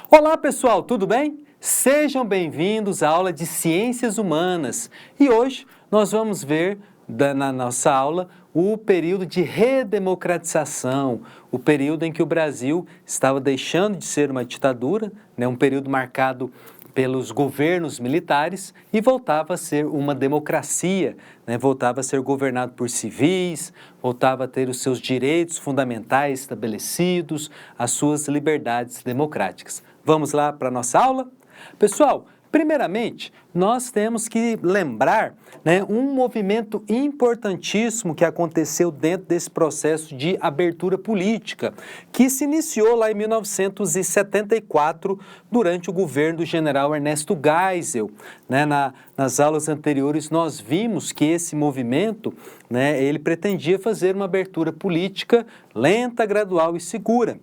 Olá pessoal, tudo bem? Sejam bem-vindos à aula de Ciências Humanas e hoje nós vamos ver na nossa aula o período de redemocratização, o período em que o Brasil estava deixando de ser uma ditadura, um período marcado pelos governos militares e voltava a ser uma democracia, voltava a ser governado por civis, voltava a ter os seus direitos fundamentais estabelecidos, as suas liberdades democráticas. Vamos lá para a nossa aula? Pessoal, primeiramente, nós temos que lembrar um movimento importantíssimo que aconteceu dentro desse processo de abertura política, que se iniciou lá em 1974, durante o governo do general Ernesto Geisel. Nas aulas anteriores, nós vimos que esse movimento, ele pretendia fazer uma abertura política lenta, gradual e segura.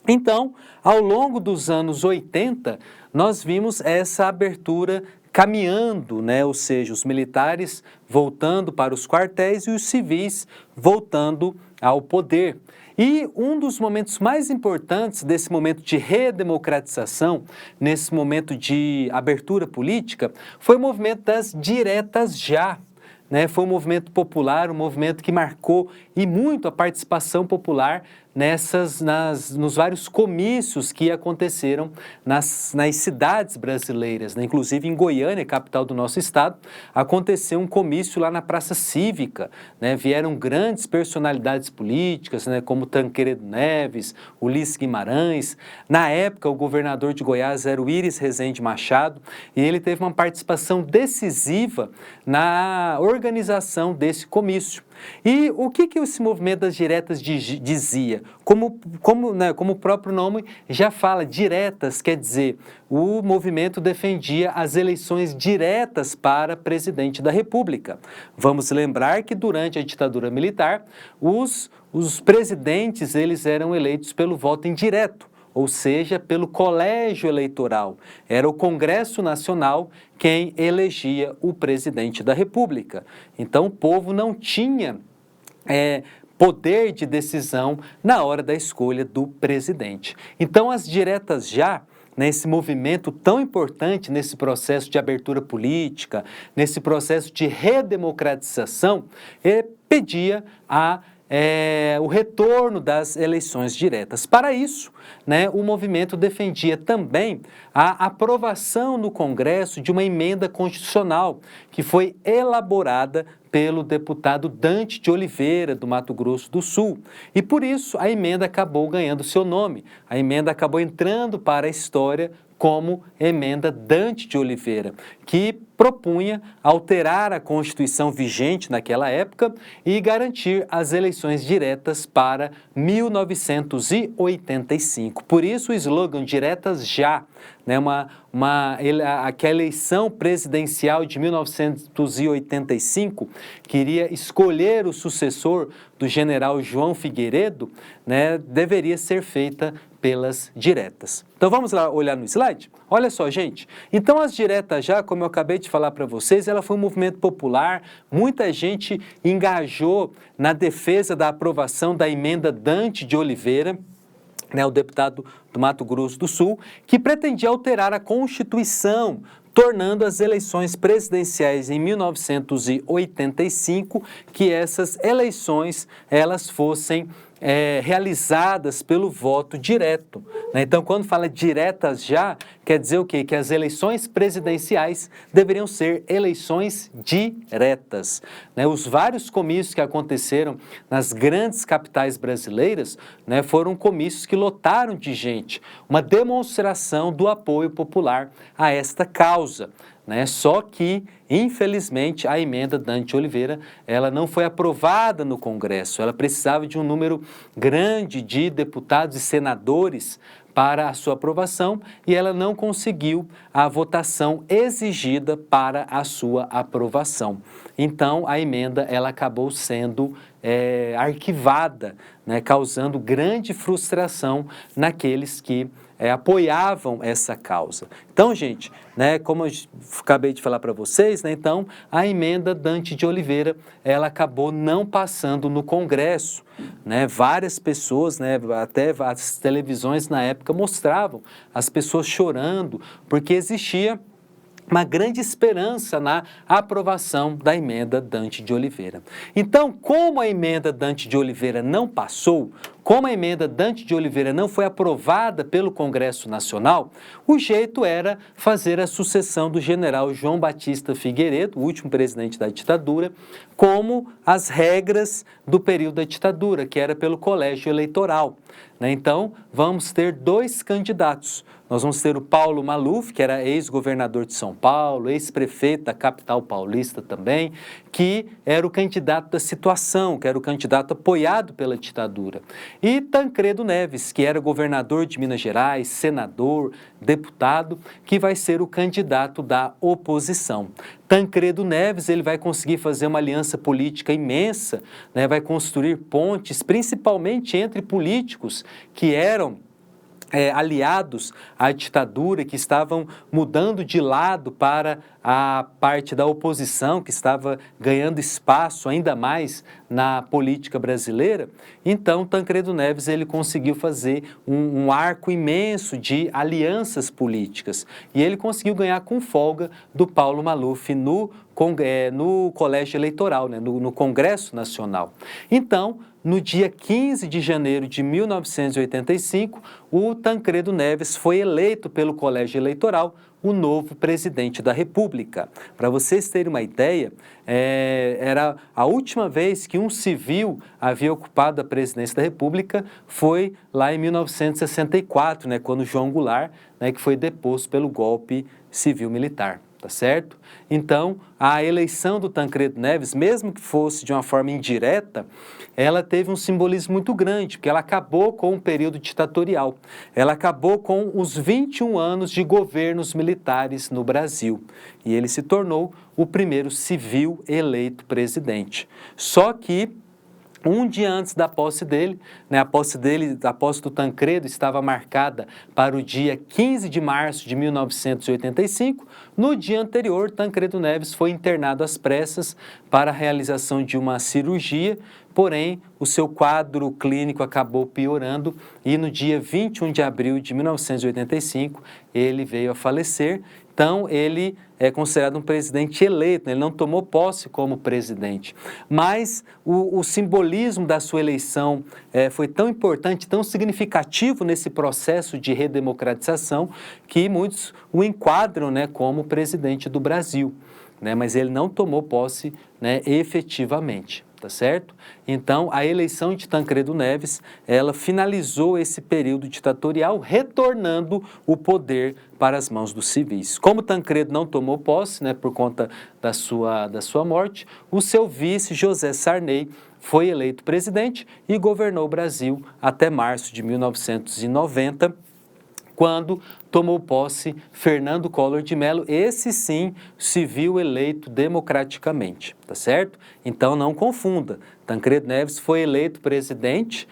Então, ao longo dos anos 80, nós vimos essa abertura caminhando, ou seja, os militares voltando para os quartéis e os civis voltando ao poder. E um dos momentos mais importantes desse momento de redemocratização, nesse momento de abertura política, foi o movimento das diretas já. Foi um movimento popular, um movimento que marcou e muito a participação popular nos vários comícios que aconteceram nas cidades brasileiras. Inclusive em Goiânia, capital do nosso estado, aconteceu um comício lá na Praça Cívica. Vieram grandes personalidades políticas, como Tancredo Neves, Ulisses Guimarães. Na época, o governador de Goiás era o Íris Rezende Machado e ele teve uma participação decisiva na organização desse comício. E o que esse movimento das diretas dizia? Como o próprio nome já fala, diretas quer dizer, o movimento defendia as eleições diretas para presidente da República. Vamos lembrar que durante a ditadura militar, os presidentes eles eram eleitos pelo voto indireto, ou seja, pelo colégio eleitoral. Era o Congresso Nacional quem elegia o presidente da República. Então, o povo não tinha poder de decisão na hora da escolha do presidente. Então, as diretas já, nesse movimento tão importante, nesse processo de abertura política, nesse processo de redemocratização, pedia o retorno das eleições diretas. Para isso, o movimento defendia também a aprovação no Congresso de uma emenda constitucional que foi elaborada pelo deputado Dante de Oliveira, do Mato Grosso do Sul. E por isso a emenda acabou ganhando seu nome. A emenda acabou entrando para a história como emenda Dante de Oliveira, que propunha alterar a Constituição vigente naquela época e garantir as eleições diretas para 1985. Por isso o slogan Diretas Já, aquela eleição presidencial de 1985, queria escolher o sucessor do general João Figueiredo, deveria ser feita pelas diretas. Então vamos lá olhar no slide? Olha só, gente. Então as diretas já, como eu acabei de falar para vocês, ela foi um movimento popular, muita gente engajou na defesa da aprovação da emenda Dante de Oliveira, o deputado do Mato Grosso do Sul, que pretendia alterar a Constituição, tornando as eleições presidenciais em 1985, que essas eleições elas fossem realizadas pelo voto direto. Então, quando fala diretas já, quer dizer o quê? Que as eleições presidenciais deveriam ser eleições diretas. Os vários comícios que aconteceram nas grandes capitais brasileiras foram comícios que lotaram de gente, uma demonstração do apoio popular a esta causa. Só que, infelizmente, a emenda Dante Oliveira ela não foi aprovada no Congresso. Ela precisava de um número grande de deputados e senadores para a sua aprovação e ela não conseguiu a votação exigida para a sua aprovação. Então, a emenda ela acabou sendo arquivada, causando grande frustração naqueles que apoiavam essa causa. Então, gente, né, como eu acabei de falar para vocês, né, então a emenda Dante de Oliveira, ela acabou não passando no Congresso, né? Várias pessoas, né, até as televisões na época mostravam as pessoas chorando, porque existia uma grande esperança na aprovação da emenda Dante de Oliveira. Então, como a emenda Dante de Oliveira não passou, como a emenda Dante de Oliveira não foi aprovada pelo Congresso Nacional, o jeito era fazer a sucessão do general João Batista Figueiredo, o último presidente da ditadura, como as regras do período da ditadura, que era pelo colégio eleitoral. Então, vamos ter 2 candidatos. Nós vamos ter o Paulo Maluf, que era ex-governador de São Paulo, ex-prefeito da capital paulista também, que era o candidato da situação, que era o candidato apoiado pela ditadura. E Tancredo Neves, que era governador de Minas Gerais, senador, deputado, que vai ser o candidato da oposição. Tancredo Neves, ele vai conseguir fazer uma aliança política imensa, né? Vai construir pontes, principalmente entre políticos que eram aliados à ditadura, que estavam mudando de lado para a parte da oposição, que estava ganhando espaço ainda mais na política brasileira. Então, Tancredo Neves, ele conseguiu fazer um arco imenso de alianças políticas, e ele conseguiu ganhar com folga do Paulo Maluf no colégio eleitoral, né, no Congresso Nacional. Então, no dia 15 de janeiro de 1985, o Tancredo Neves foi eleito pelo colégio eleitoral o novo presidente da República. Para vocês terem uma ideia, era a última vez que um civil havia ocupado a presidência da República foi lá em 1964, né, quando João Goulart, né, que foi deposto pelo golpe civil-militar. Tá certo? Então, a eleição do Tancredo Neves, mesmo que fosse de uma forma indireta, ela teve um simbolismo muito grande, porque ela acabou com o período ditatorial. Ela acabou com os 21 anos de governos militares no Brasil. E ele se tornou o primeiro civil eleito presidente. Só que um dia antes da posse dele, né, a posse do Tancredo estava marcada para o dia 15 de março de 1985. No dia anterior, Tancredo Neves foi internado às pressas para a realização de uma cirurgia, porém, o seu quadro clínico acabou piorando e no dia 21 de abril de 1985, ele veio a falecer. Então, ele é considerado um presidente eleito, né? Ele não tomou posse como presidente. Mas o simbolismo da sua eleição foi tão importante, tão significativo nesse processo de redemocratização, que muitos o enquadram, né, como presidente do Brasil, né? Mas ele não tomou posse, né, efetivamente. Tá certo? Então, a eleição de Tancredo Neves, ela finalizou esse período ditatorial, retornando o poder para as mãos dos civis. Como Tancredo não tomou posse, né, por conta da sua morte, o seu vice, José Sarney, foi eleito presidente e governou o Brasil até março de 1990, quando tomou posse Fernando Collor de Mello, esse sim, civil eleito democraticamente, tá certo? Então não confunda, Tancredo Neves foi eleito presidente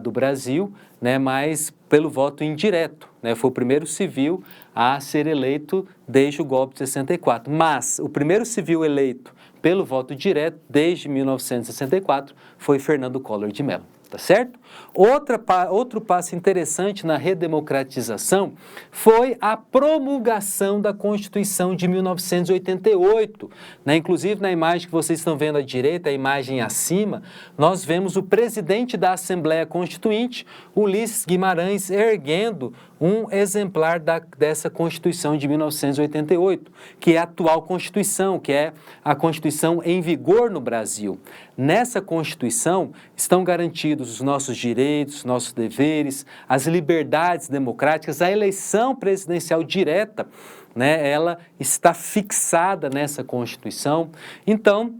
do Brasil, né, mas pelo voto indireto, né, foi o primeiro civil a ser eleito desde o golpe de 64, mas o primeiro civil eleito pelo voto direto desde 1964 foi Fernando Collor de Mello. Tá certo? Outro passo interessante na redemocratização foi a promulgação da Constituição de 1988. Né? Inclusive, na imagem que vocês estão vendo à direita, a imagem acima, nós vemos o presidente da Assembleia Constituinte, Ulisses Guimarães, erguendo um exemplar dessa Constituição de 1988, que é a atual Constituição, que é a Constituição em vigor no Brasil. Nessa Constituição estão garantidos os nossos direitos, nossos deveres, as liberdades democráticas, a eleição presidencial direta, né, ela está fixada nessa Constituição. Então,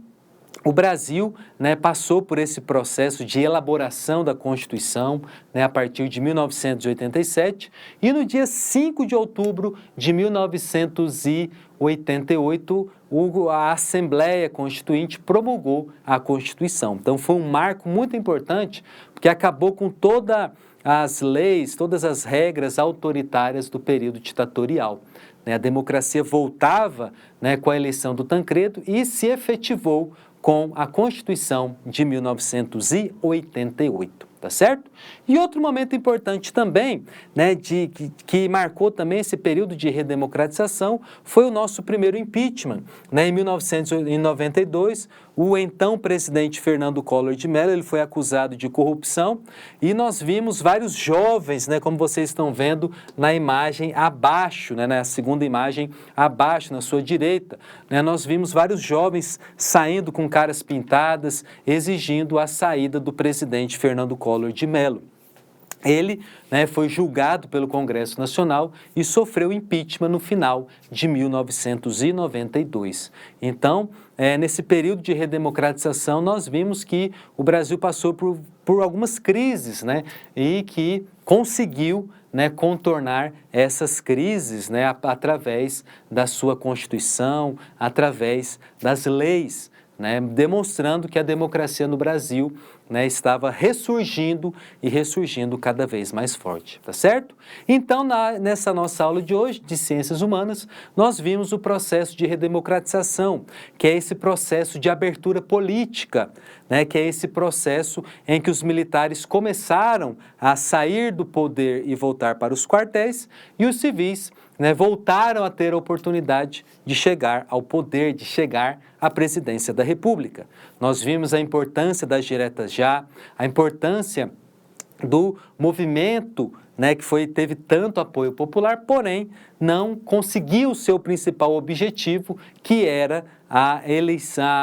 o Brasil, né, passou por esse processo de elaboração da Constituição, né, a partir de 1987, e no dia 5 de outubro de 1988, a Assembleia Constituinte promulgou a Constituição. Então foi um marco muito importante, porque acabou com toda as leis, todas as regras autoritárias do período ditatorial. A democracia voltava, com a eleição do Tancredo e se efetivou com a Constituição de 1988. Tá certo? E outro momento importante também, que marcou também esse período de redemocratização, foi o nosso primeiro impeachment. Em 1992, o então presidente Fernando Collor de Mello, ele foi acusado de corrupção e nós vimos vários jovens, como vocês estão vendo na imagem abaixo, na segunda imagem abaixo, na sua direita, nós vimos vários jovens saindo com caras pintadas, exigindo a saída do presidente Fernando Collor de Mello. Ele foi julgado pelo Congresso Nacional e sofreu impeachment no final de 1992. Então, nesse período de redemocratização, nós vimos que o Brasil passou por algumas crises, e que conseguiu contornar essas crises através da sua Constituição, através das leis, demonstrando que a democracia no Brasil estava ressurgindo e ressurgindo cada vez mais forte, tá certo? Então, nessa nossa aula de hoje, de Ciências Humanas, nós vimos o processo de redemocratização, que é esse processo de abertura política, que é esse processo em que os militares começaram a sair do poder e voltar para os quartéis, e os civis voltaram a ter a oportunidade de chegar ao poder, de chegar à presidência da República. Nós vimos a importância das diretas já, a importância do movimento que teve tanto apoio popular, porém não conseguiu o seu principal objetivo, que era a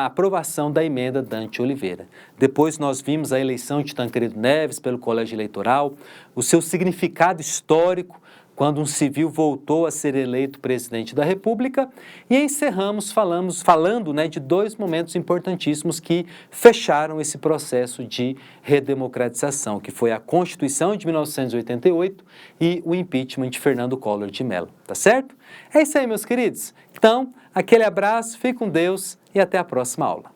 aprovação da emenda Dante Oliveira. Depois nós vimos a eleição de Tancredo Neves pelo Colégio Eleitoral, o seu significado histórico, quando um civil voltou a ser eleito presidente da República, e encerramos falando de dois momentos importantíssimos que fecharam esse processo de redemocratização, que foi a Constituição de 1988 e o impeachment de Fernando Collor de Mello, tá certo? É isso aí, meus queridos. Então, aquele abraço, fique com Deus e até a próxima aula.